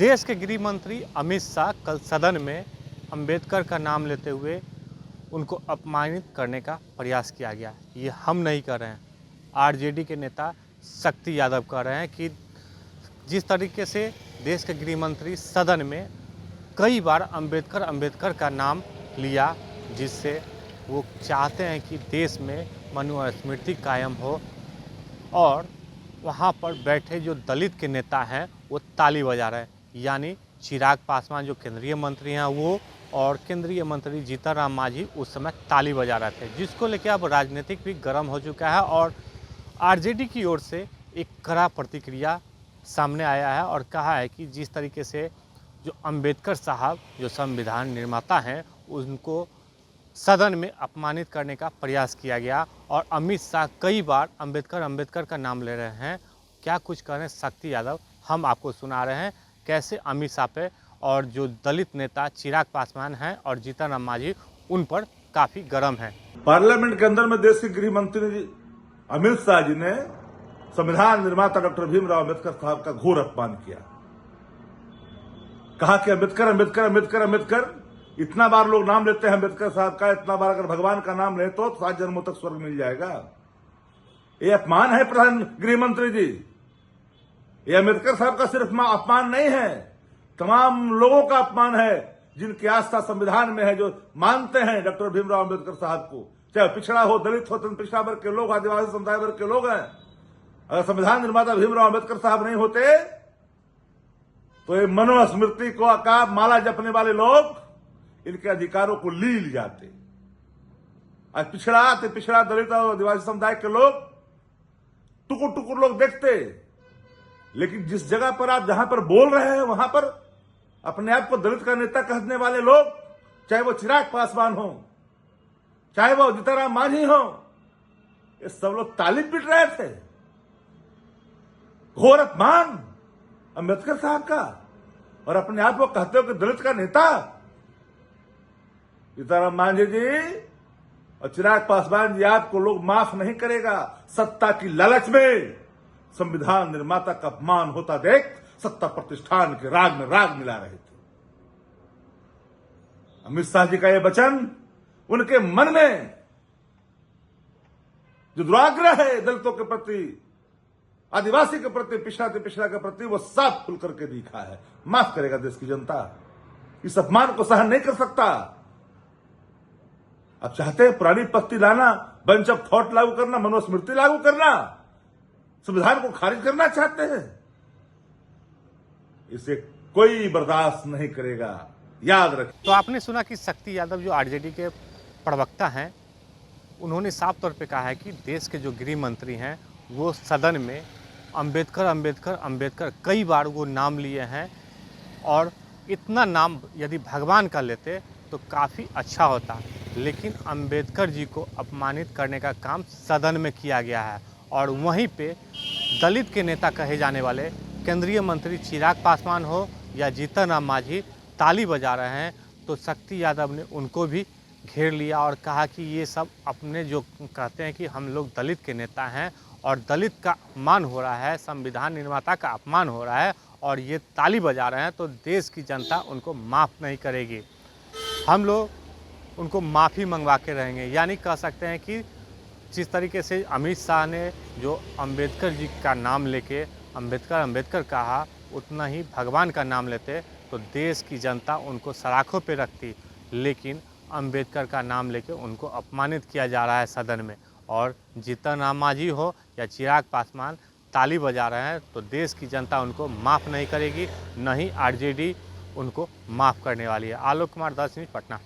देश के गृह मंत्री अमित शाह कल सदन में अंबेडकर का नाम लेते हुए उनको अपमानित करने का प्रयास किया गया। ये हम नहीं कर रहे हैं, आरजेडी के नेता शक्ति यादव कह रहे हैं कि जिस तरीके से देश के गृह मंत्री सदन में कई बार अंबेडकर का नाम लिया, जिससे वो चाहते हैं कि देश में मनुस्मृति कायम हो और वहाँ पर बैठे जो दलित के नेता हैं वो ताली बजा रहे हैं। यानी चिराग पासवान जो केंद्रीय मंत्री हैं वो और केंद्रीय मंत्री जीतन राम मांझी उस समय ताली बजा रहे थे, जिसको लेकर अब राजनीतिक भी गर्म हो चुका है और आरजेडी की ओर से एक कड़ा प्रतिक्रिया सामने आया है और कहा है कि जिस तरीके से जो अंबेडकर साहब जो संविधान निर्माता हैं उनको सदन में अपमानित करने का प्रयास किया गया और अमित शाह कई बार अंबेडकर का नाम ले रहे हैं। क्या कुछ कह रहे हैं शक्ति यादव, हम आपको सुना रहे हैं कैसे अमित शाह पे और जो दलित नेता चिराग पासवान हैं और जीतन राम मांझी उन पर काफी गर्म है। पार्लियामेंट के अंदर में देश के गृह मंत्री अमित शाह जी ने संविधान निर्माता डॉक्टर भीमराव अम्बेडकर साहब का घोर अपमान किया। कहा कि अम्बेडकर अम्बेडकर अम्बेडकर अम्बेडकर, इतना बार लोग नाम लेते हैं अम्बेडकर साहब का, इतना बार अगर भगवान का नाम ले तो 7 जन्मों तक स्वर्ग मिल जाएगा। ये अपमान है प्रधान गृह मंत्री जी। ये अम्बेडकर साहब का सिर्फ अपमान नहीं है, तमाम लोगों का अपमान है जिनकी आस्था संविधान में है, जो मानते हैं डॉक्टर भीमराव अम्बेडकर साहब को, चाहे पिछड़ा हो, दलित हो, पिछड़ा वर्ग के लोग, आदिवासी समुदाय वर्ग के लोग हैं। अगर संविधान निर्माता भीमराव अम्बेडकर साहब नहीं होते तो ये मनुस्मृति को का माला जपने वाले लोग इनके अधिकारों को लील जाते। आज पिछड़ा दलित और आदिवासी समुदाय के लोग टुकुर टुकुर लोग देखते, लेकिन जिस जगह पर आप जहां पर बोल रहे हैं वहां पर अपने आप को दलित का नेता कहने वाले लोग, चाहे वो चिराग पासवान हो, चाहे वो जीतन राम मांझी हो, ये सब लोग ताली पीट रहे थे। घोर अपमान अम्बेडकर साहब का, और अपने आप को कहते हो कि दलित का नेता। जीतन राम मांझी जी और चिराग पासवान जी आपको लोग माफ नहीं करेगा। सत्ता की लालच में संविधान निर्माता का अपमान होता देख सत्ता प्रतिष्ठान के राग में राग मिला रहे थे। अमित शाह जी का यह वचन उनके मन में जो दुराग्रह है दलितों के प्रति, आदिवासी के प्रति, पिछड़ा के प्रति, वो साफ खुल करके दिखा है। माफ करेगा देश की जनता, इस अपमान को सहन नहीं कर सकता। अब चाहते हैं पुरानी पत्ती लाना, बेंच ऑफ थॉट लागू करना, मनुस्मृति लागू करना, संविधान को खारिज करना चाहते हैं। इसे कोई बर्दाश्त नहीं करेगा, याद रखें। तो आपने सुना कि शक्ति यादव जो आरजेडी के प्रवक्ता हैं, उन्होंने साफ तौर पे कहा है कि देश के जो गृह मंत्री हैं वो सदन में अंबेडकर कई बार वो नाम लिए हैं और इतना नाम यदि भगवान का लेते तो काफ़ी अच्छा होता, लेकिन अंबेडकर जी को अपमानित करने का काम सदन में किया गया है। और वहीं पे दलित के नेता कहे जाने वाले केंद्रीय मंत्री चिराग पासवान हो या जीतन राम मांझी ताली बजा रहे हैं, तो शक्ति यादव ने उनको भी घेर लिया और कहा कि ये सब अपने जो कहते हैं कि हम लोग दलित के नेता हैं और दलित का अपमान हो रहा है, संविधान निर्माता का अपमान हो रहा है और ये ताली बजा रहे हैं, तो देश की जनता उनको माफ़ नहीं करेगी। हम लोग उनको माफ़ी मंगवा के रहेंगे। यानी कह सकते हैं कि जिस तरीके से अमित शाह ने जो अंबेडकर जी का नाम लेके अंबेडकर कहा, उतना ही भगवान का नाम लेते तो देश की जनता उनको सराखों पे रखती, लेकिन अंबेडकर का नाम लेके उनको अपमानित किया जा रहा है सदन में। और जीतन राम मांझी हो या चिराग पासवान ताली बजा रहे हैं तो देश की जनता उनको माफ़ नहीं करेगी, न ही आरजेडी उनको माफ़ करने वाली है। आलोक कुमार, 10 न्यूज़, पटना।